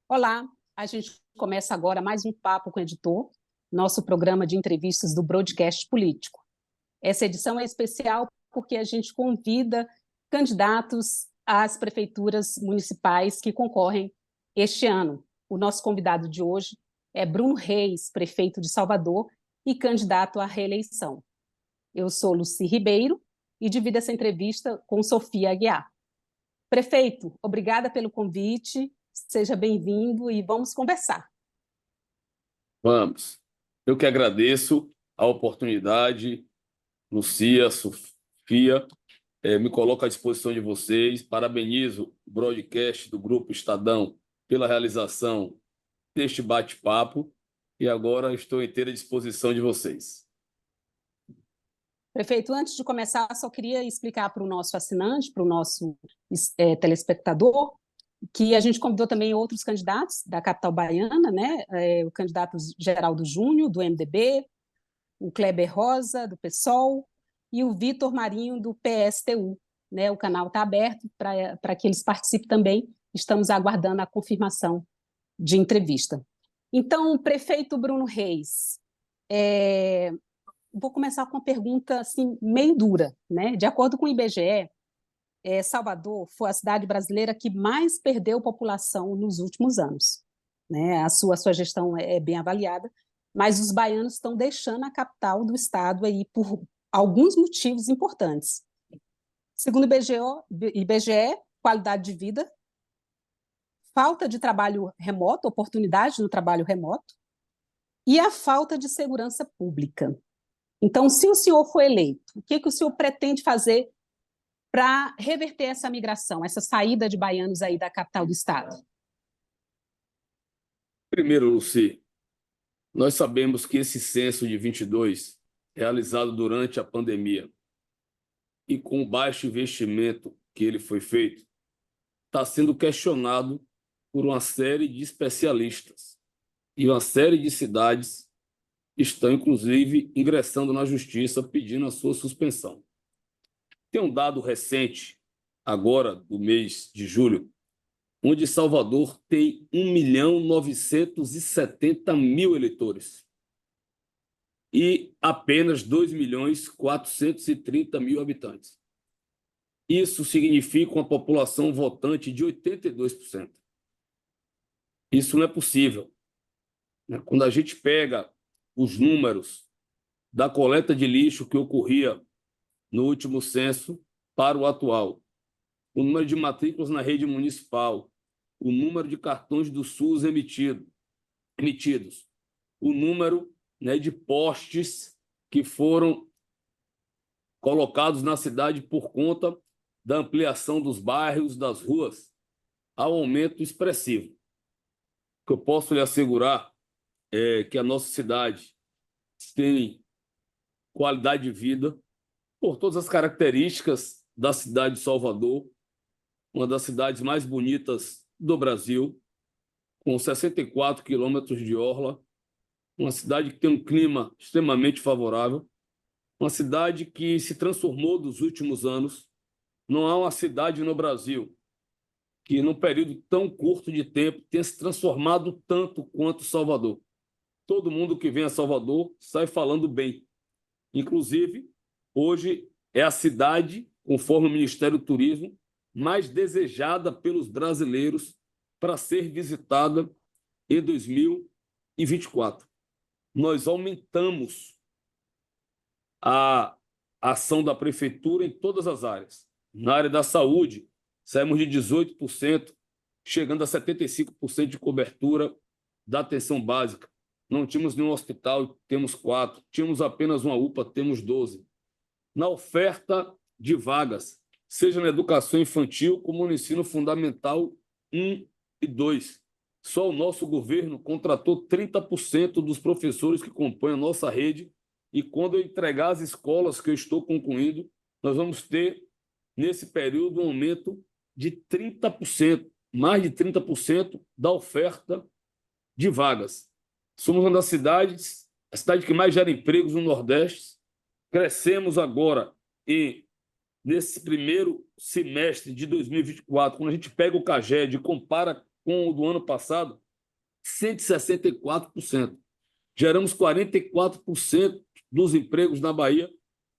Olá, a gente começa agora mais um Papo com o Editor, nosso programa de entrevistas do Broadcast Político. Essa edição é especial porque a gente convida candidatos às prefeituras municipais que concorrem este ano. O nosso convidado de hoje é Bruno Reis, prefeito de Salvador e candidato à reeleição. Eu sou Luci Ribeiro e divido essa entrevista com Sofia Aguiar. Prefeito, obrigada pelo convite, seja bem-vindo e vamos conversar. Vamos. Eu que agradeço a oportunidade, Lucia, Sofia, me coloco à disposição de vocês. Parabenizo o broadcast do Grupo Estadão pela realização deste bate-papo e agora estou à inteira disposição de vocês. Prefeito, antes de começar, só queria explicar para o nosso assinante, para o nosso telespectador, que a gente convidou também outros candidatos da capital baiana, né? O candidato Geraldo Júnior, do MDB, o Kleber Rosa, do PSOL, e o Vitor Marinho, do PSTU. Né? O canal está aberto para que eles participem também. Estamos aguardando a confirmação de entrevista. Então, prefeito Bruno Reis, vou começar com uma pergunta assim, meio dura. Né? De acordo com o IBGE, Salvador foi a cidade brasileira que mais perdeu população nos últimos anos. Né? A sua gestão é bem avaliada, mas os baianos estão deixando a capital do estado aí por alguns motivos importantes. Segundo o IBGE, qualidade de vida, falta de trabalho remoto, oportunidade no trabalho remoto, e a falta de segurança pública. Então, se o senhor for eleito, o que o senhor pretende fazer para reverter essa migração, essa saída de baianos aí da capital do estado? Primeiro, Luci, nós sabemos que esse censo de 22, realizado durante a pandemia, e com o baixo investimento que ele foi feito, está sendo questionado por uma série de especialistas. E uma série de cidades estão, inclusive, ingressando na justiça pedindo a sua suspensão. Tem um dado recente, agora, do mês de julho, onde Salvador tem 1.970.000 eleitores e apenas 2.430.000 habitantes. Isso significa uma população votante de 82%. Isso não é possível. Quando a gente pega os números da coleta de lixo que ocorria no último censo para o atual, o número de matrículas na rede municipal, o número de cartões do SUS emitidos, o número de postes que foram colocados na cidade por conta da ampliação dos bairros, das ruas, há um aumento expressivo. O que eu posso lhe assegurar é que a nossa cidade tem qualidade de vida por todas as características da cidade de Salvador, uma das cidades mais bonitas do Brasil, com 64 quilômetros de orla, uma cidade que tem um clima extremamente favorável, uma cidade que se transformou nos últimos anos. Não há uma cidade no Brasil que, num período tão curto de tempo, tenha se transformado tanto quanto Salvador. Todo mundo que vem a Salvador sai falando bem. Inclusive, hoje é a cidade, conforme o Ministério do Turismo, mais desejada pelos brasileiros para ser visitada em 2024. Nós aumentamos a ação da prefeitura em todas as áreas. Na área da saúde, saímos de 18%, chegando a 75% de cobertura da atenção básica. Não tínhamos nenhum hospital, temos 4. Tínhamos apenas uma UPA, temos 12. Na oferta de vagas, seja na educação infantil como no ensino fundamental 1 e 2. Só o nosso governo contratou 30% dos professores que compõem a nossa rede, e quando eu entregar as escolas que eu estou concluindo, nós vamos ter, nesse período, um aumento de 30%, mais de 30% da oferta de vagas. Somos uma das cidades, a cidade que mais gera empregos no Nordeste. Crescemos agora, e nesse primeiro semestre de 2024, quando a gente pega o CAGED e compara com o do ano passado, 164%. Geramos 44% dos empregos na Bahia,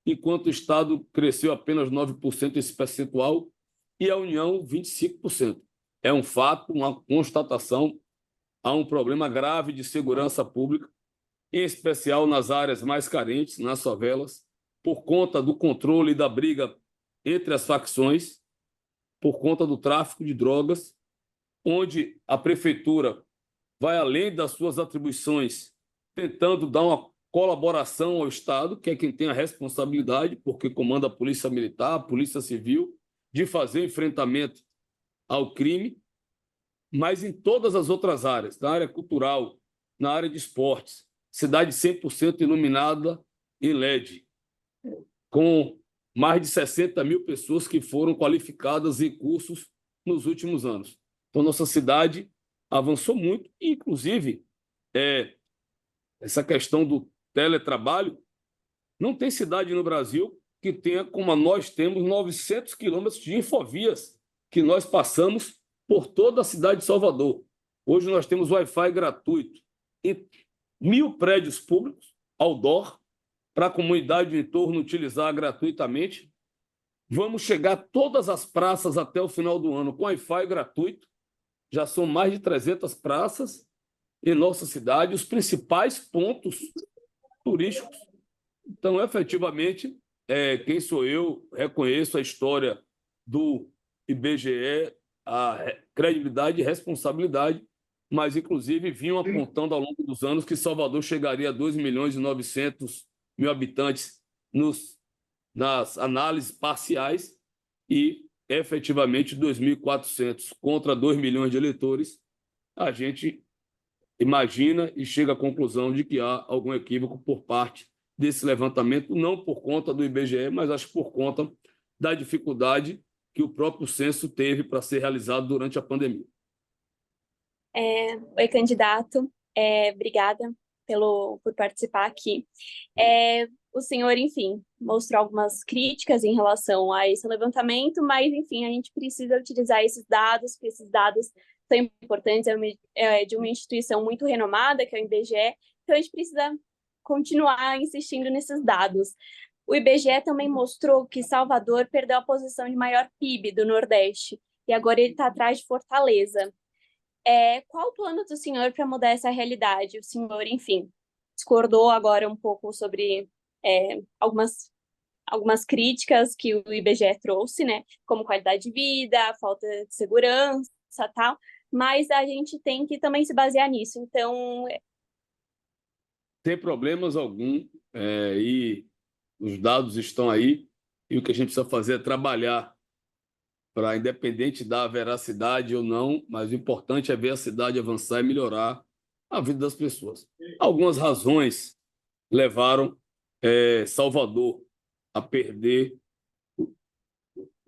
enquanto o Estado cresceu apenas 9% esse percentual e a União 25%. É um fato, uma constatação, há um problema grave de segurança pública, em especial nas áreas mais carentes, nas favelas, por conta do controle e da briga entre as facções, por conta do tráfico de drogas, onde a prefeitura vai além das suas atribuições, tentando dar uma colaboração ao Estado, que é quem tem a responsabilidade, porque comanda a Polícia Militar, a Polícia Civil, de fazer enfrentamento ao crime, mas em todas as outras áreas, na área cultural, na área de esportes, cidade 100% iluminada em LED, com mais de 60 mil pessoas que foram qualificadas em cursos nos últimos anos. Então, nossa cidade avançou muito, e, inclusive, essa questão do teletrabalho, não tem cidade no Brasil que tenha, como nós temos, 900 quilômetros de infovias que nós passamos por toda a cidade de Salvador. Hoje nós temos Wi-Fi gratuito em 1.000 prédios públicos, outdoor, para a comunidade do entorno utilizar gratuitamente. Vamos chegar a todas as praças até o final do ano com Wi-Fi gratuito. Já são mais de 300 praças em nossa cidade, os principais pontos turísticos. Então, efetivamente, quem sou eu, reconheço a história do IBGE, a credibilidade e responsabilidade, mas, inclusive, vinham apontando ao longo dos anos que Salvador chegaria a 2.900.000 habitantes nas análises parciais e, efetivamente, 2.400 contra 2 milhões de eleitores. A gente imagina e chega à conclusão de que há algum equívoco por parte desse levantamento, não por conta do IBGE, mas acho que por conta da dificuldade que o próprio censo teve para ser realizado durante a pandemia. Oi, candidato. Obrigada por participar aqui. O senhor, enfim, mostrou algumas críticas em relação a esse levantamento, mas, enfim, a gente precisa utilizar esses dados, porque esses dados são importantes, de uma instituição muito renomada, que é o IBGE, então a gente precisa continuar insistindo nesses dados. O IBGE também mostrou que Salvador perdeu a posição de maior PIB do Nordeste, e agora ele está atrás de Fortaleza. Qual o plano do senhor para mudar essa realidade? O senhor, enfim, discordou agora um pouco sobre algumas críticas que o IBGE trouxe, né? Como qualidade de vida, falta de segurança, tal, mas a gente tem que também se basear nisso. Então, sem problemas algum, e os dados estão aí, e o que a gente precisa fazer é trabalhar para, independente da veracidade ou não, mas o importante é ver a cidade avançar e melhorar a vida das pessoas. Algumas razões levaram Salvador a perder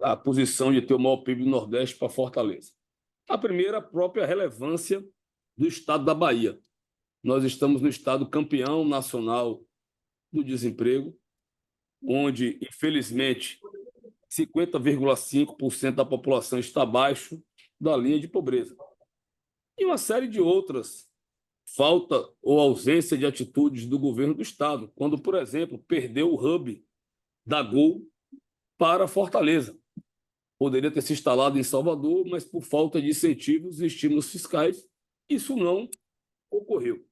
a posição de ter o maior PIB do Nordeste para Fortaleza. A primeira, a própria relevância do estado da Bahia. Nós estamos no estado campeão nacional do desemprego, onde, infelizmente, 50,5% da população está abaixo da linha de pobreza. E uma série de outras falta ou ausência de atitudes do governo do estado, quando, por exemplo, perdeu o hub da Gol para Fortaleza. Poderia ter se instalado em Salvador, mas por falta de incentivos e estímulos fiscais, isso não ocorreu.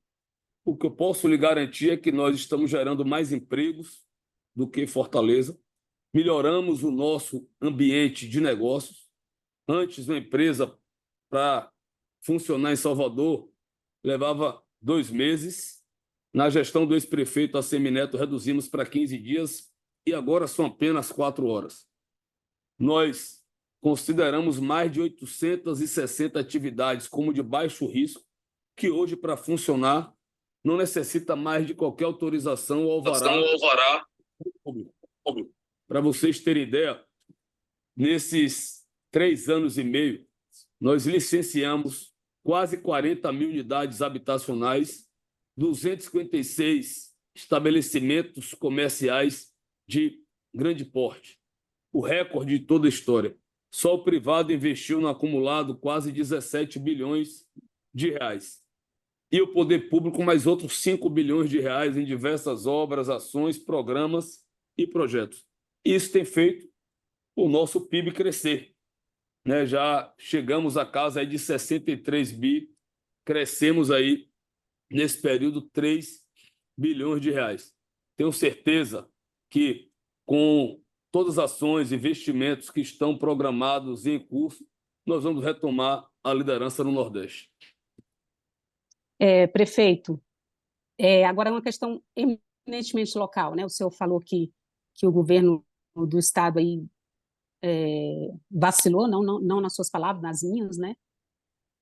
O que eu posso lhe garantir é que nós estamos gerando mais empregos do que Fortaleza, melhoramos o nosso ambiente de negócios. Antes, uma empresa para funcionar em Salvador levava 2 meses. Na gestão do ex-prefeito Assemineto, reduzimos para 15 dias e agora são apenas 4 horas. Nós consideramos mais de 860 atividades como de baixo risco, que hoje, para funcionar, não necessita mais de qualquer autorização ou alvará público. Para vocês terem ideia, nesses 3 anos e meio, nós licenciamos quase 40 mil unidades habitacionais, 256 estabelecimentos comerciais de grande porte, o recorde de toda a história. só o privado investiu no acumulado quase 17 bilhões de reais. E o poder público mais outros 5 bilhões de reais em diversas obras, ações, programas e projetos. Isso tem feito o nosso PIB crescer, né? Já chegamos a casa aí de 63 bi, crescemos aí nesse período 3 bilhões de reais. Tenho certeza que com todas as ações e investimentos que estão programados e em curso, nós vamos retomar a liderança no Nordeste. Prefeito, agora é uma questão eminentemente local, né? O senhor falou que o governo do estado aí vacilou, não nas suas palavras, nas minhas, né?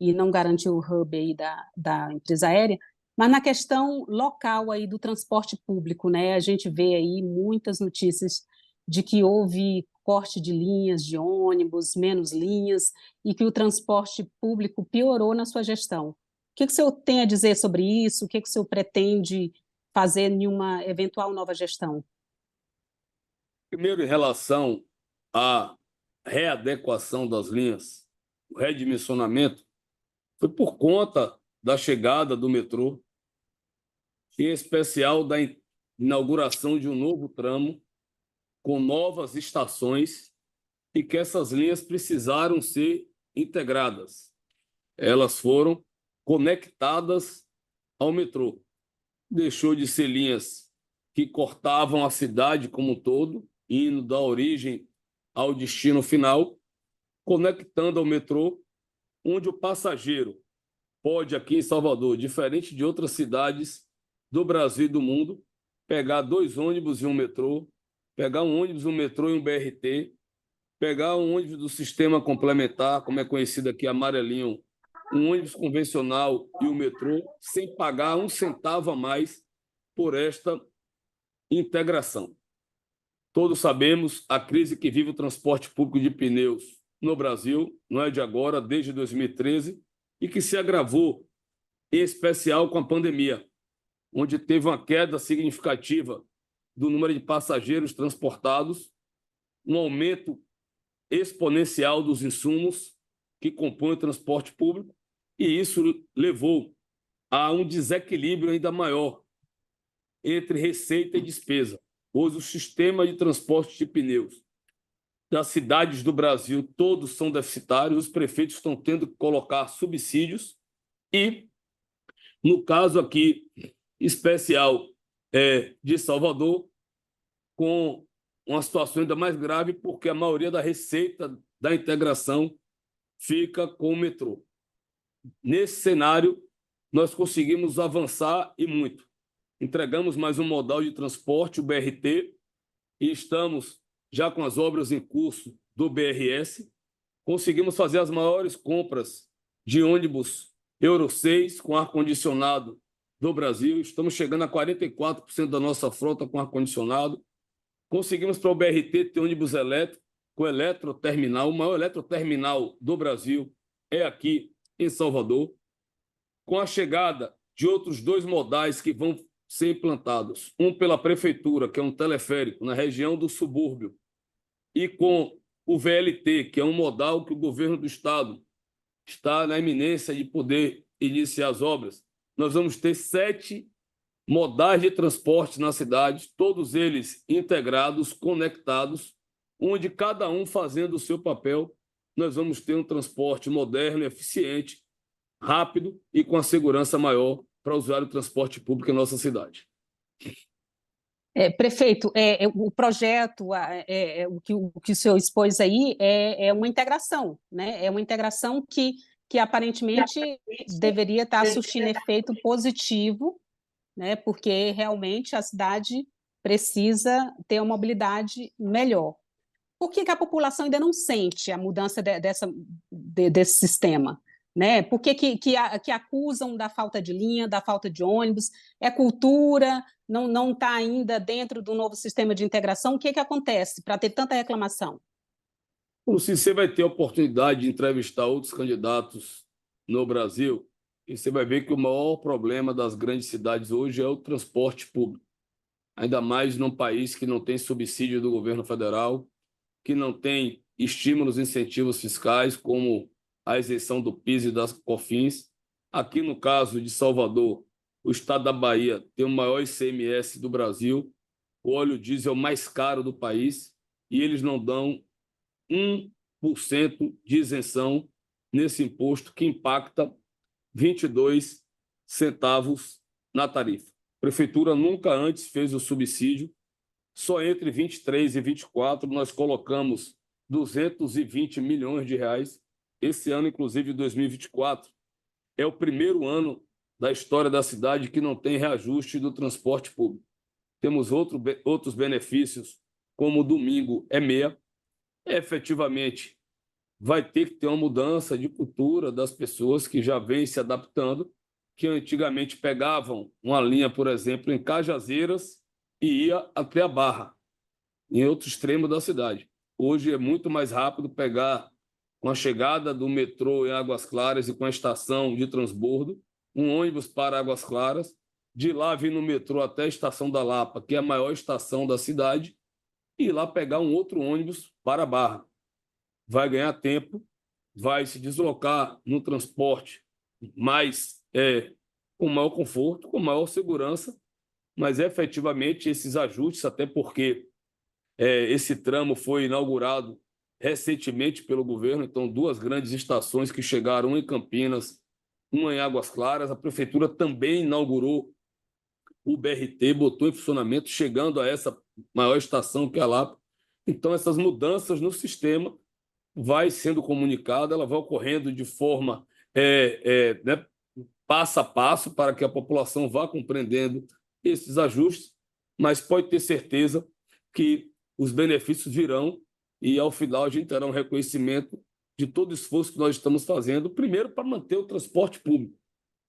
E não garantiu o hub aí da empresa aérea, mas na questão local aí do transporte público, né? A gente vê aí muitas notícias de que houve corte de linhas de ônibus, menos linhas, e que o transporte público piorou na sua gestão. O que o senhor tem a dizer sobre isso? O que o senhor pretende fazer em uma eventual nova gestão? Primeiro, em relação à readequação das linhas, o redimensionamento, foi por conta da chegada do metrô, em especial da inauguração de um novo tramo com novas estações e que essas linhas precisaram ser integradas. Elas foram conectadas ao metrô. Deixou de ser linhas que cortavam a cidade como um todo, indo da origem ao destino final, conectando ao metrô, onde o passageiro pode, aqui em Salvador, diferente de outras cidades do Brasil e do mundo, pegar 2 ônibus e um metrô, pegar um ônibus, um metrô e um BRT, pegar um ônibus do sistema complementar, como é conhecido aqui, amarelinho, um ônibus convencional e o metrô, sem pagar um centavo a mais por esta integração. Todos sabemos a crise que vive o transporte público de pneus no Brasil, não é de agora, desde 2013, e que se agravou, em especial com a pandemia, onde teve uma queda significativa do número de passageiros transportados, um aumento exponencial dos insumos que compõem o transporte público, e isso levou a um desequilíbrio ainda maior entre receita e despesa. Hoje, o sistema de transporte de pneus das cidades do Brasil, todos são deficitários, os prefeitos estão tendo que colocar subsídios e, no caso aqui especial de Salvador, com uma situação ainda mais grave, porque a maioria da receita da integração fica com o metrô. Nesse cenário, nós conseguimos avançar e muito. Entregamos mais um modal de transporte, o BRT, e estamos já com as obras em curso do BRS. Conseguimos fazer as maiores compras de ônibus Euro 6 com ar-condicionado do Brasil. Estamos chegando a 44% da nossa frota com ar-condicionado. Conseguimos para o BRT ter ônibus elétrico, com eletroterminal. O maior eletroterminal do Brasil é aqui em Salvador. Com a chegada de outros 2 modais que vão ser implantados, um pela prefeitura, que é um teleférico na região do subúrbio, e com o VLT, que é um modal que o governo do estado está na iminência de poder iniciar as obras, nós vamos ter 7 modais de transporte na cidade, todos eles integrados, conectados, onde cada um fazendo o seu papel, nós vamos ter um transporte moderno, eficiente, rápido e com a segurança maior para usar o transporte público em nossa cidade. Prefeito, o projeto, o que o senhor expôs aí é uma integração, né? É uma integração que aparentemente deveria estar surtindo efeito positivo, né? Porque realmente a cidade precisa ter uma mobilidade melhor. Por que a população ainda não sente a mudança desse sistema? Né? Por que acusam da falta de linha, da falta de ônibus? É cultura? Não está ainda dentro do novo sistema de integração? O que acontece para ter tanta reclamação? Você vai ter a oportunidade de entrevistar outros candidatos no Brasil e você vai ver que o maior problema das grandes cidades hoje é o transporte público. Ainda mais num país que não tem subsídio do governo federal, que não tem estímulos e incentivos fiscais, como a isenção do PIS e das COFINS. Aqui, no caso de Salvador, o estado da Bahia tem o maior ICMS do Brasil, o óleo diesel mais caro do país, e eles não dão 1% de isenção nesse imposto, que impacta 22 centavos na tarifa. A prefeitura nunca antes fez o subsídio, só entre 23 e 24 nós colocamos 220 milhões de reais. Esse ano, inclusive 2024, é o primeiro ano da história da cidade que não tem reajuste do transporte público. Temos outros benefícios, como o domingo é meia. Efetivamente, vai ter que ter uma mudança de cultura das pessoas que já vêm se adaptando, que antigamente pegavam uma linha, por exemplo, em Cajazeiras e ia até a Barra, em outro extremo da cidade. Hoje é muito mais rápido pegar, com a chegada do metrô em Águas Claras e com a estação de transbordo, um ônibus para Águas Claras, de lá vir no metrô até a Estação da Lapa, que é a maior estação da cidade, e ir lá pegar um outro ônibus para a Barra. Vai ganhar tempo, vai se deslocar no transporte com maior conforto, com maior segurança, mas efetivamente esses ajustes, até porque esse tramo foi inaugurado recentemente pelo governo, então 2 grandes estações que chegaram, uma em Campinas, uma em Águas Claras. A prefeitura também inaugurou o BRT, botou em funcionamento, chegando a essa maior estação que é a Lapa. Então, essas mudanças no sistema vai sendo comunicada, ela vai ocorrendo de forma né, passo a passo, para que a população vá compreendendo esses ajustes, mas pode ter certeza que os benefícios virão e, ao final, a gente terá um reconhecimento de todo o esforço que nós estamos fazendo, primeiro para manter o transporte público.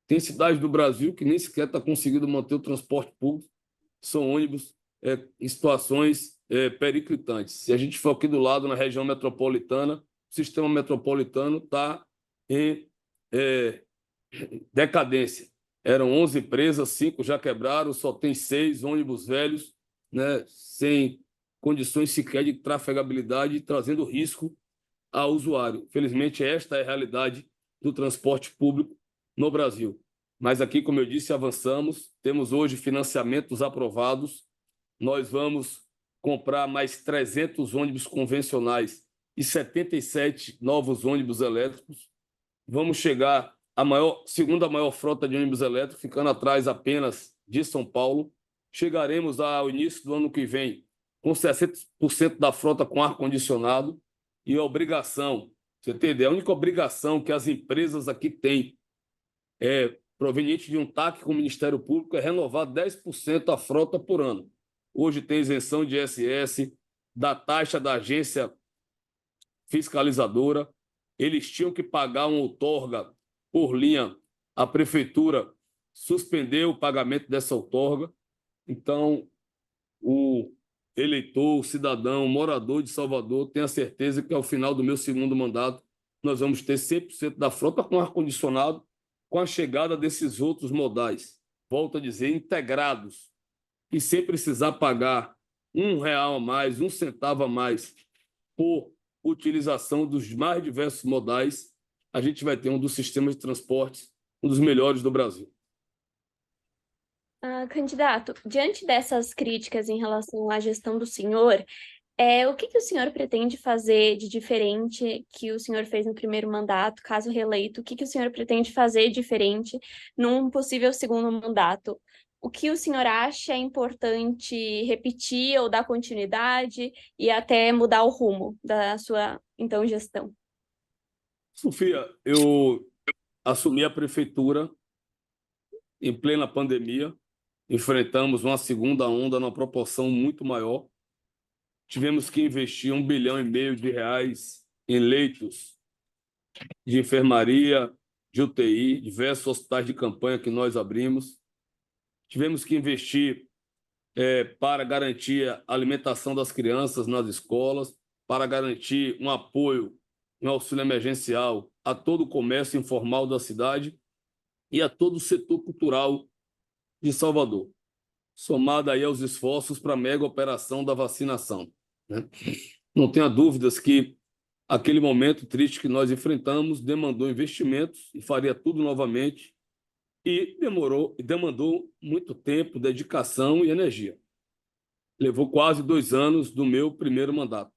Tem cidades do Brasil que nem sequer está conseguindo manter o transporte público, são ônibus em situações periclitantes. Se a gente for aqui do lado, na região metropolitana, o sistema metropolitano está em decadência. Eram 11 empresas, 5 já quebraram, só tem 6 ônibus velhos, né, sem condições sequer de trafegabilidade, trazendo risco ao usuário. Felizmente, esta é a realidade do transporte público no Brasil. Mas aqui, como eu disse, avançamos, temos hoje financiamentos aprovados, nós vamos comprar mais 300 ônibus convencionais e 77 novos ônibus elétricos. Vamos chegar à segunda maior frota de ônibus elétricos, ficando atrás apenas de São Paulo. Chegaremos ao início do ano que vem com 60% da frota com ar-condicionado, e a obrigação, você tem ideia, a única obrigação que as empresas aqui têm proveniente de um TAC com o Ministério Público é renovar 10% a frota por ano. Hoje tem isenção de ISS, da taxa da agência fiscalizadora. Eles tinham que pagar uma outorga por linha. A prefeitura suspendeu o pagamento dessa outorga. Então, o eleitor, o cidadão, o morador de Salvador tem a certeza que, ao final do meu segundo mandato, nós vamos ter 100% da frota com ar-condicionado, com a chegada desses outros modais, volto a dizer, integrados, e sem precisar pagar R$ 1 a mais, 1 centavo a mais por utilização dos mais diversos modais. A gente vai ter um dos sistemas de transportes, um dos melhores do Brasil. Candidato, diante dessas críticas em relação à gestão do senhor, o que o senhor pretende fazer de diferente que o senhor fez no primeiro mandato, caso reeleito? O que o senhor pretende fazer diferente num possível segundo mandato? O que o senhor acha importante repetir ou dar continuidade e até mudar o rumo da sua, então, gestão? Sofia, eu assumi a prefeitura em plena pandemia, enfrentamos uma segunda onda numa proporção muito maior. Tivemos que investir R$ 1,5 bilhão em leitos de enfermaria, de UTI, diversos hospitais de campanha que nós abrimos. Tivemos que investir para garantir a alimentação das crianças nas escolas, para garantir um apoio, um auxílio emergencial a todo o comércio informal da cidade e a todo o setor cultural de Salvador, somado aí aos esforços para a mega operação da vacinação, né? Não tenha dúvidas que aquele momento triste que nós enfrentamos demandou investimentos e faria tudo novamente e demandou muito tempo, dedicação e energia. Levou quase 2 anos do meu primeiro mandato.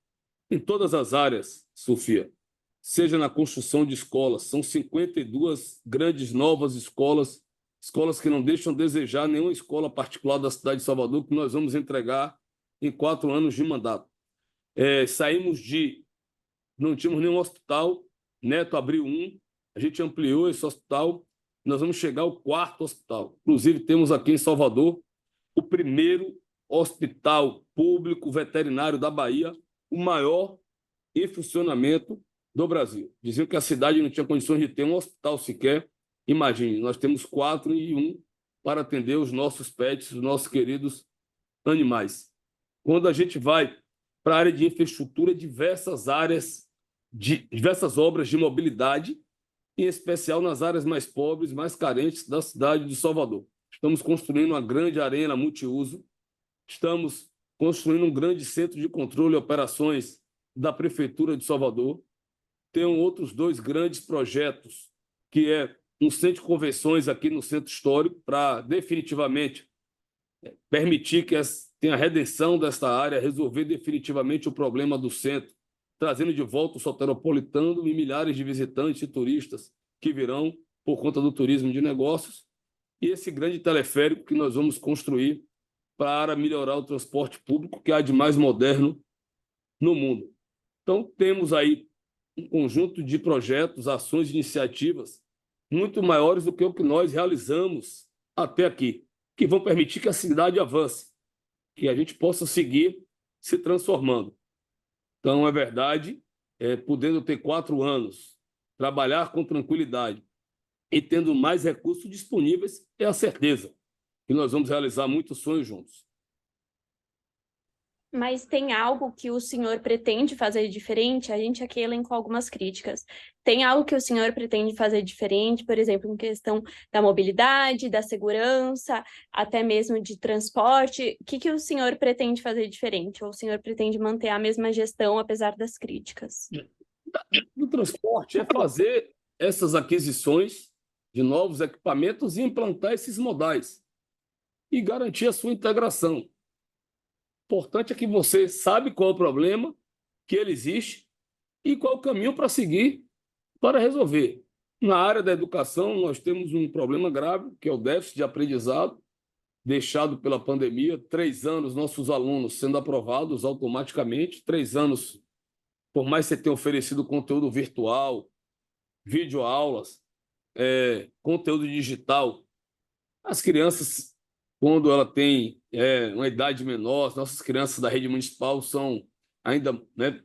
Em todas as áreas, Sofia, seja na construção de escolas, são 52 grandes novas escolas, escolas que não deixam a desejar nenhuma escola particular da cidade de Salvador, que nós vamos entregar em 4 anos de mandato. Saímos de... Não tínhamos nenhum hospital, Neto abriu um, a gente ampliou esse hospital, nós vamos chegar ao 4º hospital. Inclusive, temos aqui em Salvador o primeiro hospital público veterinário da Bahia, o maior em funcionamento do Brasil. Diziam que a cidade não tinha condições de ter um hospital sequer. Imagine, nós temos 4 e 1 para atender os nossos pets, os nossos queridos animais. Quando a gente vai para a área de infraestrutura, diversas obras de mobilidade, em especial nas áreas mais pobres, mais carentes da cidade de Salvador. Estamos construindo uma grande arena multiuso, estamos construindo um grande centro de controle e operações da Prefeitura de Salvador. Tem outros 2 grandes projetos, que é um centro de convenções aqui no Centro Histórico, para definitivamente permitir que tenha a redenção desta área, resolver definitivamente o problema do centro, trazendo de volta o soteropolitano e milhares de visitantes e turistas que virão por conta do turismo de negócios, e esse grande teleférico que nós vamos construir para melhorar o transporte público que há de mais moderno no mundo. Então, temos aí um conjunto de projetos, ações e iniciativas muito maiores do que o que nós realizamos até aqui, que vão permitir que a cidade avance, que a gente possa seguir se transformando. Então, é verdade, podendo ter 4 anos, trabalhar com tranquilidade e tendo mais recursos disponíveis, é a certeza que nós vamos realizar muitos sonhos juntos. Mas tem algo que o senhor pretende fazer diferente? A gente aqui elencou algumas críticas. Tem algo que o senhor pretende fazer diferente, por exemplo, em questão da mobilidade, da segurança, até mesmo de transporte? O que o senhor pretende fazer diferente? Ou o senhor pretende manter a mesma gestão, apesar das críticas? No transporte, é fazer essas aquisições de novos equipamentos e implantar esses modais e garantir a sua integração. O importante é que você sabe qual é o problema, que ele existe e qual é o caminho para seguir para resolver. Na área da educação, nós temos um problema grave, que é o déficit de aprendizado, deixado pela pandemia. 3 anos, nossos alunos sendo aprovados automaticamente, 3 anos, por mais que você tenha oferecido conteúdo virtual, videoaulas, conteúdo digital, as crianças, quando ela tem uma idade menor, nossas crianças da rede municipal são ainda, né,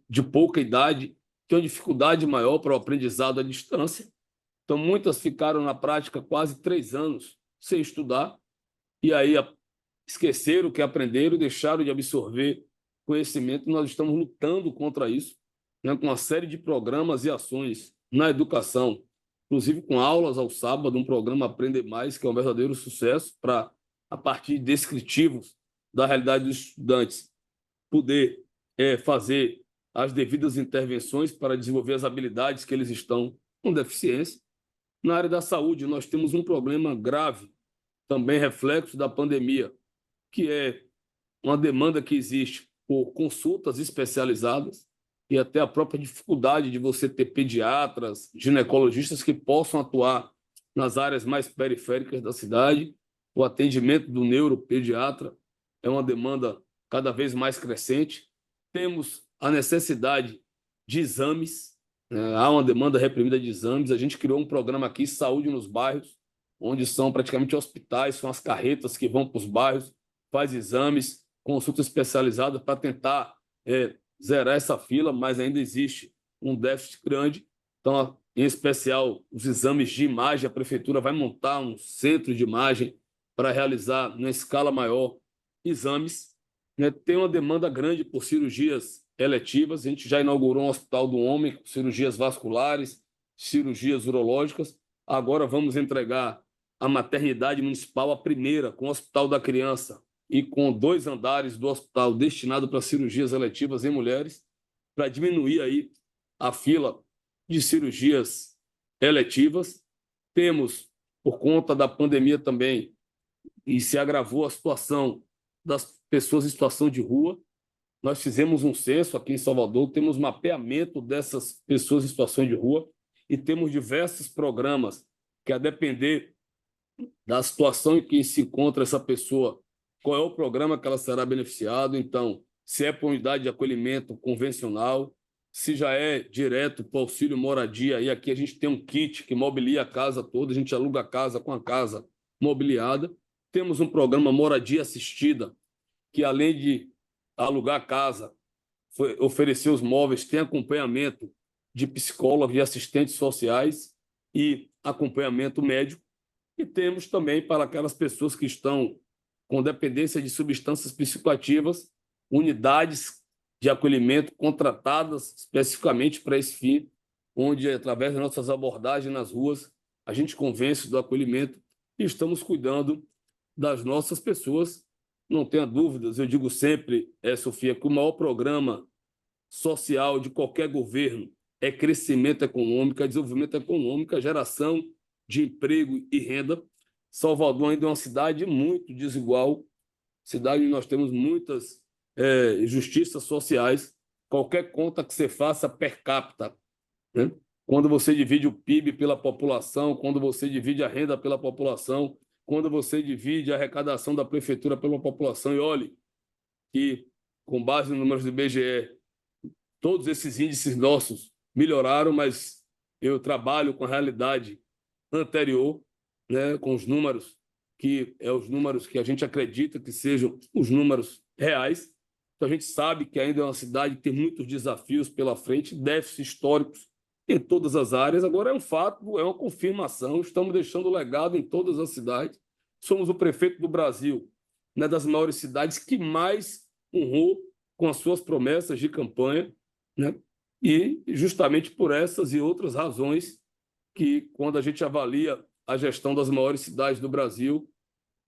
de pouca idade, têm uma dificuldade maior para o aprendizado à distância. Então, muitas ficaram na prática quase 3 anos sem estudar, e aí esqueceram o que aprenderam, deixaram de absorver conhecimento. Nós estamos lutando contra isso, né, com uma série de programas e ações na educação, inclusive com aulas ao sábado, um programa Aprender Mais, que é um verdadeiro sucesso, para, a partir de descritivos da realidade dos estudantes, poder fazer as devidas intervenções para desenvolver as habilidades que eles estão com deficiência. Na área da saúde, nós temos um problema grave, também reflexo da pandemia, que é uma demanda que existe por consultas especializadas e até a própria dificuldade de você ter pediatras, ginecologistas que possam atuar nas áreas mais periféricas da cidade. O atendimento do neuropediatra é uma demanda cada vez mais crescente. Temos a necessidade de exames, há uma demanda reprimida de exames. A gente criou um programa aqui, Saúde nos Bairros, onde são praticamente hospitais, são as carretas que vão para os bairros, faz exames, consulta especializada para tentar zerar essa fila, mas ainda existe um déficit grande. Então, em especial, os exames de imagem, a prefeitura vai montar um centro de imagem para realizar, na escala maior, exames. Tem uma demanda grande por cirurgias eletivas. A gente já inaugurou um hospital do homem, com cirurgias vasculares, cirurgias urológicas. Agora vamos entregar a maternidade municipal, a primeira, com o Hospital da Criança, e com 2 andares do hospital destinado para cirurgias eletivas em mulheres. para diminuir aí a fila de cirurgias eletivas. Temos, por conta da pandemia também, e se agravou a situação das pessoas em situação de rua, nós fizemos um censo aqui em Salvador, temos mapeamento dessas pessoas em situação de rua e temos diversos programas que, a depender da situação em que se encontra essa pessoa, qual é o programa que ela será beneficiada. Então, se é para unidade de acolhimento convencional, se já é direto para o auxílio moradia, e aqui a gente tem um kit que mobilia a casa toda, a gente aluga a casa com a casa mobiliada. Temos um programa moradia assistida, que além de alugar a casa, oferecer os móveis, tem acompanhamento de psicólogos e assistentes sociais e acompanhamento médico. E temos também, para aquelas pessoas que estão com dependência de substâncias psicoativas, unidades de acolhimento contratadas especificamente para esse fim, onde, através das nossas abordagens nas ruas, a gente convence do acolhimento e estamos cuidando das nossas pessoas. Não tenha dúvidas, eu digo sempre, Sofia, que o maior programa social de qualquer governo é crescimento econômico, é desenvolvimento econômico, é geração de emprego e renda. Salvador ainda é uma cidade muito desigual, cidade onde nós temos muitas injustiças sociais. Qualquer conta que você faça per capita, né? Quando você divide o PIB pela população, quando você divide a renda pela população, quando você divide a arrecadação da prefeitura pela população, e olhe que, com base nos números do IBGE, todos esses índices nossos melhoraram, mas eu trabalho com a realidade anterior, né, com os números os números que a gente acredita que sejam os números reais. Então, a gente sabe que ainda é uma cidade que tem muitos desafios pela frente, déficits históricos em todas as áreas. Agora, é um fato, é uma confirmação, estamos deixando legado em todas as cidades. Somos o prefeito do Brasil, né, das maiores cidades que mais honrou com as suas promessas de campanha, né? E justamente por essas e outras razões que, quando a gente avalia a gestão das maiores cidades do Brasil,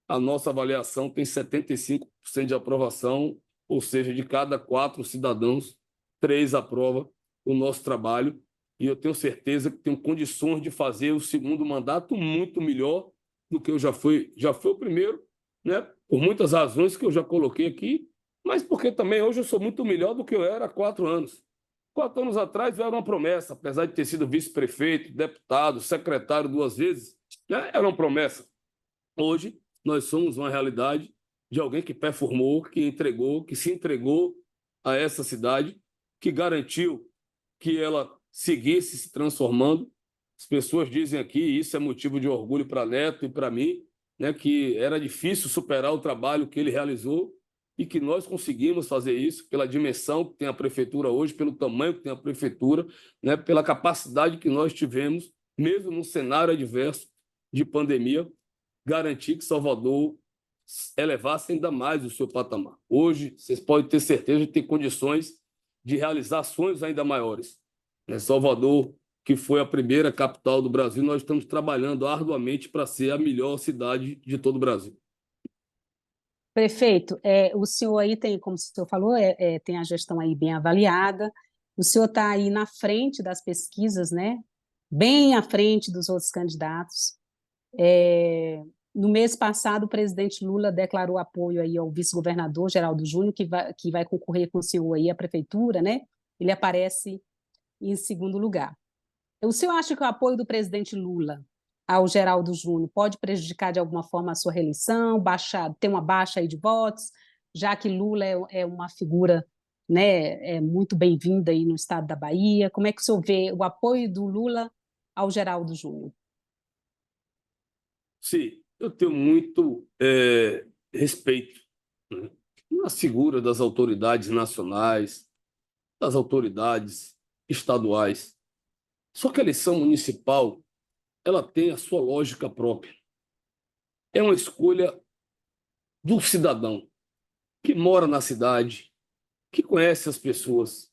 a nossa avaliação tem 75% de aprovação, ou seja, de cada 4 cidadãos, 3 aprovam o nosso trabalho, e eu tenho certeza que tenho condições de fazer o segundo mandato muito melhor do que eu já fui o primeiro, né? Por muitas razões que eu já coloquei aqui, mas porque também hoje eu sou muito melhor do que eu era há 4 anos. 4 anos atrás eu era uma promessa, apesar de ter sido vice-prefeito, deputado, secretário 2 vezes, né? Era uma promessa. Hoje, nós somos uma realidade de alguém que performou, que entregou, que se entregou a essa cidade, que garantiu que ela seguisse se transformando. As pessoas dizem aqui, e isso é motivo de orgulho para Neto e para mim, né, que era difícil superar o trabalho que ele realizou e que nós conseguimos fazer isso pela dimensão que tem a prefeitura hoje, pelo tamanho que tem a prefeitura, né, pela capacidade que nós tivemos, mesmo num cenário adverso de pandemia, garantir que Salvador elevasse ainda mais o seu patamar. Hoje, vocês podem ter certeza de ter condições de realizar sonhos ainda maiores. Salvador, que foi a primeira capital do Brasil, nós estamos trabalhando arduamente para ser a melhor cidade de todo o Brasil. Prefeito, o senhor aí tem, como o senhor falou, tem a gestão aí bem avaliada, o senhor está aí na frente das pesquisas, né? Bem à frente dos outros candidatos. No mês passado, o presidente Lula declarou apoio aí ao vice-governador Geraldo Júnior, que vai concorrer com o senhor aí à prefeitura, né? Ele aparece em segundo lugar. O senhor acha que o apoio do presidente Lula ao Geraldo Júnior pode prejudicar de alguma forma a sua reeleição, ter uma baixa aí de votos, já que Lula é uma figura, né, muito bem-vinda aí no estado da Bahia? Como é que o senhor vê o apoio do Lula ao Geraldo Júnior? Sim, eu tenho muito respeito, né, na figura das autoridades nacionais, das autoridades estaduais. Só que a eleição municipal, ela tem a sua lógica própria. É uma escolha do cidadão que mora na cidade, que conhece as pessoas,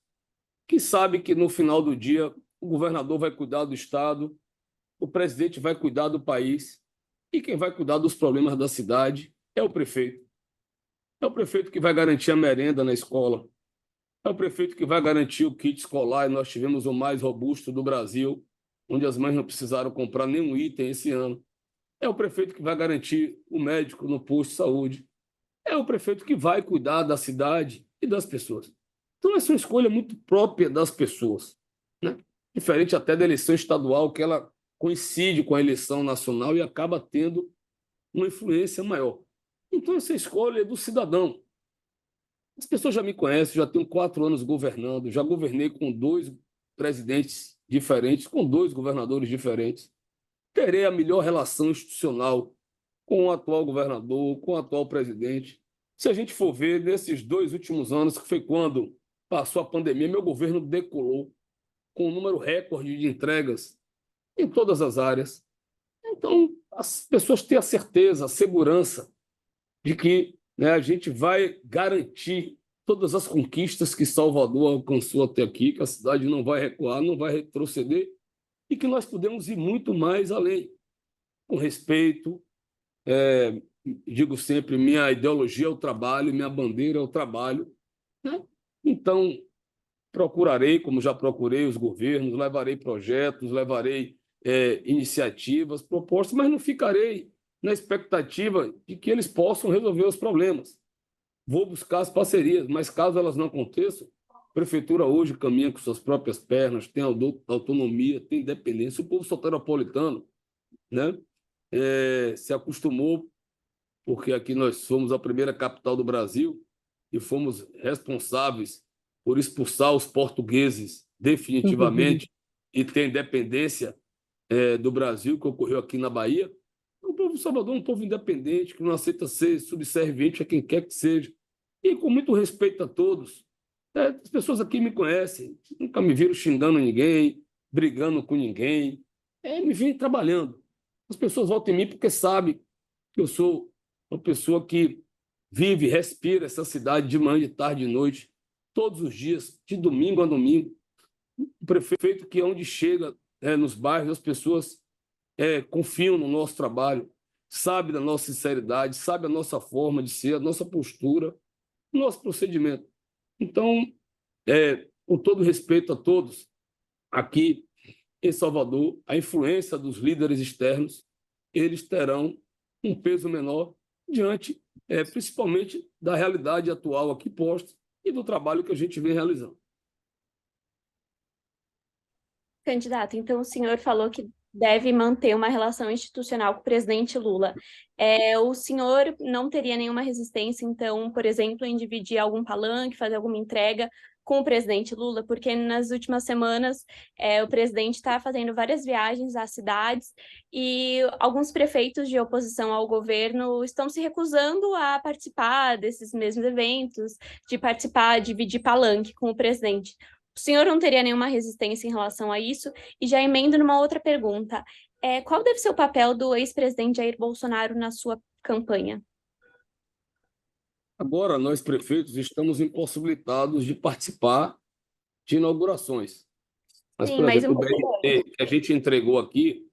que sabe que no final do dia o governador vai cuidar do estado, o presidente vai cuidar do país, e quem vai cuidar dos problemas da cidade é o prefeito. É o prefeito que vai garantir a merenda na escola. É o prefeito que vai garantir o kit escolar, e nós tivemos o mais robusto do Brasil, onde as mães não precisaram comprar nenhum item esse ano. É o prefeito que vai garantir o médico no posto de saúde. É o prefeito que vai cuidar da cidade e das pessoas. Então, essa é uma escolha muito própria das pessoas, né? Diferente até da eleição estadual, que ela coincide com a eleição nacional e acaba tendo uma influência maior. Então, essa escolha é do cidadão. As pessoas já me conhecem, já tenho 4 anos governando, já governei com 2 presidentes diferentes, com 2 governadores diferentes. Terei a melhor relação institucional com o atual governador, com o atual presidente. Se a gente for ver, nesses 2 últimos anos, que foi quando passou a pandemia, meu governo decolou com um número recorde de entregas em todas as áreas. Então, as pessoas têm a certeza, a segurança de que, né, a gente vai garantir todas as conquistas que Salvador alcançou até aqui, que a cidade não vai recuar, não vai retroceder, e que nós podemos ir muito mais além, com respeito. Digo sempre, minha ideologia é o trabalho, minha bandeira é o trabalho, né? Então, procurarei, como já procurei os governos, levarei projetos, levarei iniciativas, propostas, mas não ficarei na expectativa de que eles possam resolver os problemas. Vou buscar as parcerias, mas caso elas não aconteçam, a prefeitura hoje caminha com suas próprias pernas, tem autonomia, tem independência. O povo soteropolitano, né, se acostumou, porque aqui nós fomos a primeira capital do Brasil e fomos responsáveis por expulsar os portugueses definitivamente e ter independência do Brasil, que ocorreu aqui na Bahia. O povo de Salvador é um povo independente, que não aceita ser subserviente a quem quer que seja. E com muito respeito a todos. As pessoas aqui me conhecem, nunca me viram xingando ninguém, brigando com ninguém. Me vêm trabalhando. As pessoas votam em mim porque sabem que eu sou uma pessoa que vive, respira essa cidade de manhã, de tarde, de noite, todos os dias, de domingo a domingo. O prefeito que, onde chega, nos bairros, as pessoas confiam no nosso trabalho, sabe da nossa sinceridade, sabe a nossa forma de ser, a nossa postura, o nosso procedimento. Então, com todo respeito a todos, aqui em Salvador, a influência dos líderes externos, eles terão um peso menor diante, principalmente, da realidade atual aqui posta e do trabalho que a gente vem realizando. Candidato, então o senhor falou que deve manter uma relação institucional com o presidente Lula. O senhor não teria nenhuma resistência, então, por exemplo, em dividir algum palanque, fazer alguma entrega com o presidente Lula? Porque nas últimas semanas o presidente está fazendo várias viagens às cidades e alguns prefeitos de oposição ao governo estão se recusando a participar desses mesmos eventos, de participar, dividir palanque com o presidente. O senhor não teria nenhuma resistência em relação a isso? E já emendo numa outra pergunta. Qual deve ser o papel do ex-presidente Jair Bolsonaro na sua campanha? Agora, nós, prefeitos, estamos impossibilitados de participar de inaugurações. Mas, Sim, por mas exemplo, o BRT que a gente entregou aqui,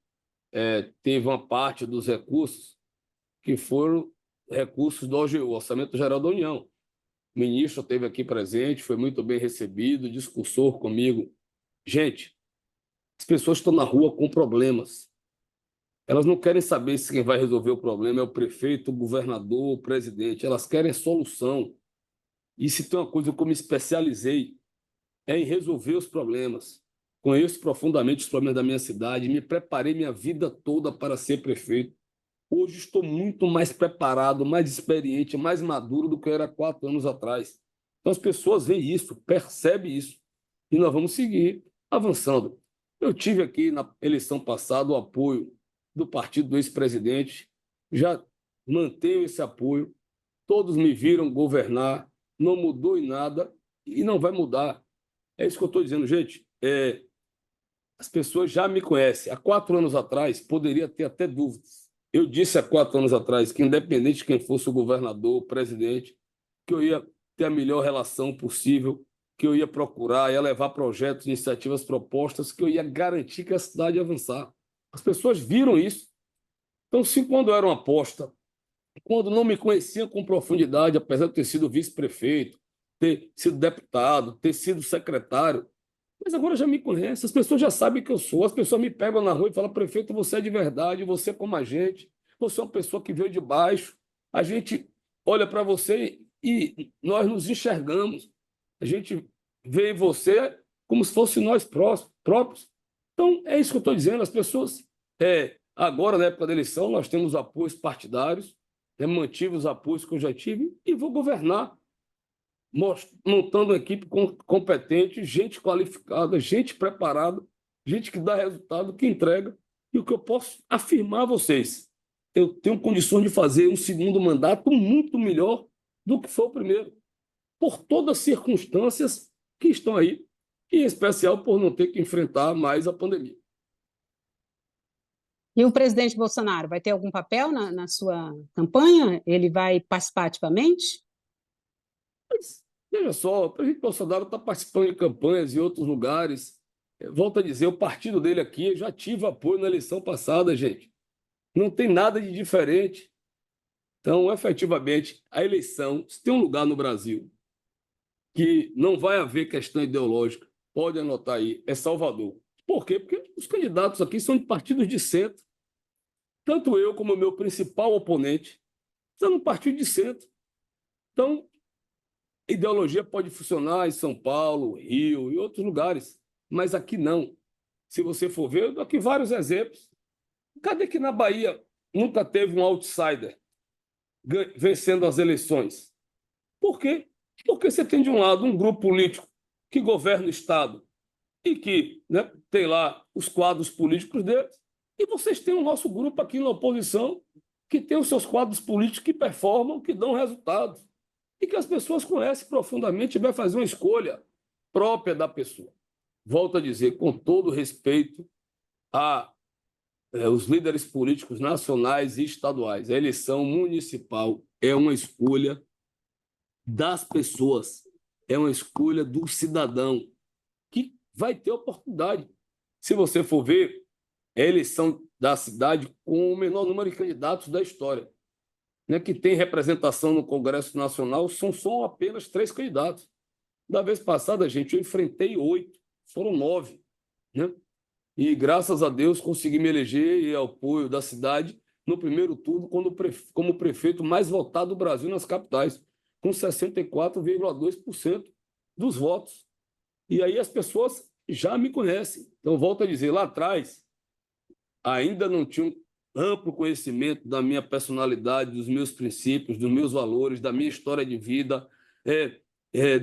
teve uma parte dos recursos que foram recursos do OGU, Orçamento Geral da União. O ministro esteve aqui presente, foi muito bem recebido, discursou comigo. Gente, as pessoas estão na rua com problemas. Elas não querem saber se quem vai resolver o problema é o prefeito, o governador, o presidente. Elas querem solução. E se tem uma coisa que eu me especializei, é em resolver os problemas. Conheço profundamente os problemas da minha cidade, me preparei minha vida toda para ser prefeito. Hoje estou muito mais preparado, mais experiente, mais maduro do que eu era 4 anos atrás. Então as pessoas veem isso, percebem isso, e nós vamos seguir avançando. Eu tive aqui na eleição passada o apoio do partido do ex-presidente, já mantenho esse apoio, todos me viram governar, não mudou em nada e não vai mudar. É isso que eu estou dizendo, gente. As pessoas já me conhecem. Há 4 anos atrás, poderia ter até dúvidas. Eu disse há 4 anos atrás que, independente de quem fosse o governador, o presidente, que eu ia ter a melhor relação possível, que eu ia procurar, ia levar projetos, iniciativas, propostas, que eu ia garantir que a cidade ia avançar. As pessoas viram isso. Então, se quando eu era uma aposta, quando não me conheciam com profundidade, apesar de ter sido vice-prefeito, ter sido deputado, ter sido secretário, mas agora já me conhece, as pessoas já sabem que eu sou, as pessoas me pegam na rua e falam, prefeito, você é de verdade, você é como a gente, você é uma pessoa que veio de baixo, a gente olha para você e nós nos enxergamos, a gente vê em você como se fosse nós próprios. Então, é isso que eu estou dizendo, as pessoas, agora, na época da eleição, nós temos apoios partidários, mantive os apoios que eu já tive e vou governar montando uma equipe competente, gente qualificada, gente preparada, gente que dá resultado, que entrega. E o que eu posso afirmar a vocês, eu tenho condições de fazer um segundo mandato muito melhor do que foi o primeiro, por todas as circunstâncias que estão aí, e em especial por não ter que enfrentar mais a pandemia. E o presidente Bolsonaro vai ter algum papel na sua campanha? Ele vai participar ativamente? Mas, veja só, o presidente Bolsonaro está participando de campanhas em outros lugares. Volto a dizer, o partido dele aqui já tive apoio na eleição passada, gente. Não tem nada de diferente. Então, efetivamente, a eleição, se tem um lugar no Brasil que não vai haver questão ideológica, pode anotar aí, é Salvador. Por quê? Porque os candidatos aqui são de partidos de centro. Tanto eu como o meu principal oponente são um partido de centro. Então, ideologia pode funcionar em São Paulo, Rio e outros lugares, mas aqui não. Se você for ver, eu dou aqui vários exemplos. Cadê que na Bahia nunca teve um outsider vencendo as eleições? Por quê? Porque você tem, de um lado, um grupo político que governa o Estado e que, né, tem lá os quadros políticos deles, e vocês têm o nosso grupo aqui na oposição que tem os seus quadros políticos que performam, que dão resultados, e que as pessoas conhecem profundamente e vai fazer uma escolha própria da pessoa. Volto a dizer, com todo respeito a os líderes políticos nacionais e estaduais, a eleição municipal é uma escolha das pessoas, é uma escolha do cidadão, que vai ter oportunidade. Se você for ver, é a eleição da cidade com o menor número de candidatos da história, né, que tem representação no Congresso Nacional, são apenas 3 candidatos. Da vez passada, gente, eu enfrentei 8, foram 9, né? E, graças a Deus, consegui me eleger e apoio da cidade no primeiro turno como prefeito mais votado do Brasil nas capitais, com 64,2% dos votos. E aí as pessoas já me conhecem. Então, volto a dizer, lá atrás, ainda não tinham amplo conhecimento da minha personalidade, dos meus princípios, dos meus valores, da minha história de vida,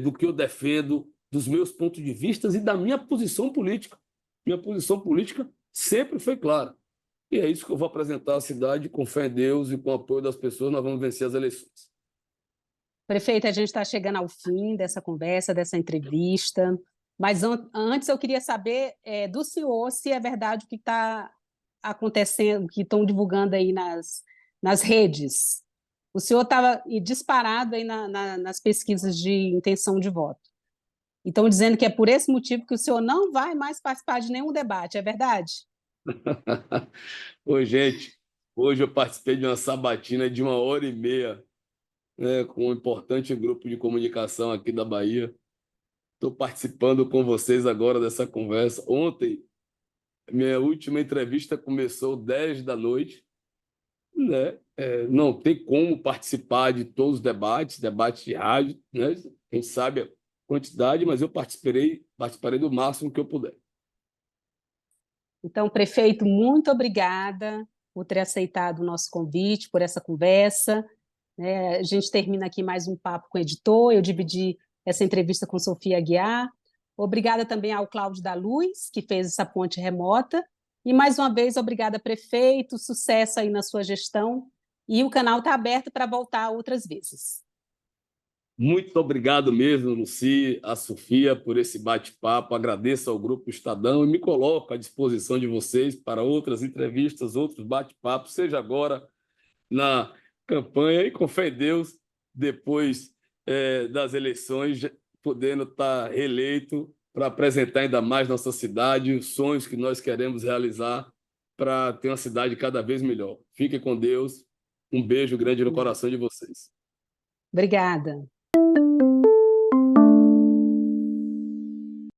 do que eu defendo, dos meus pontos de vista e da minha posição política. Minha posição política sempre foi clara. E é isso que eu vou apresentar à cidade, com fé em Deus e com o apoio das pessoas, nós vamos vencer as eleições. Prefeito, a gente está chegando ao fim dessa conversa, dessa entrevista, mas antes eu queria saber do senhor se é verdade o que está acontecendo, que estão divulgando aí nas redes. O senhor estava disparado aí nas pesquisas de intenção de voto. E estão dizendo que é por esse motivo que o senhor não vai mais participar de nenhum debate, é verdade? Oi, gente. Hoje eu participei de uma sabatina de 1h30, né, com um importante grupo de comunicação aqui da Bahia. Estou participando com vocês agora dessa conversa. Ontem, minha última entrevista começou 10 da noite, né? Não tem como participar de todos os debates de rádio, né? Quem sabe a quantidade, mas eu participarei do máximo que eu puder. Então, prefeito, muito obrigada por ter aceitado o nosso convite, por essa conversa. A gente termina aqui mais um papo com o editor, eu dividi essa entrevista com Sofia Aguiar. Obrigada também ao Cláudio da Luz, que fez essa ponte remota. E, mais uma vez, obrigada, prefeito, sucesso aí na sua gestão. E o canal está aberto para voltar outras vezes. Muito obrigado mesmo, Luci, a Sofia, por esse bate-papo. Agradeço ao Grupo Estadão e me coloco à disposição de vocês para outras entrevistas, outros bate-papos, seja agora na campanha e, com fé em Deus, depois das eleições, podendo estar reeleito para apresentar ainda mais nossa cidade, os sonhos que nós queremos realizar para ter uma cidade cada vez melhor. Fiquem com Deus. Um beijo grande no coração de vocês. Obrigada.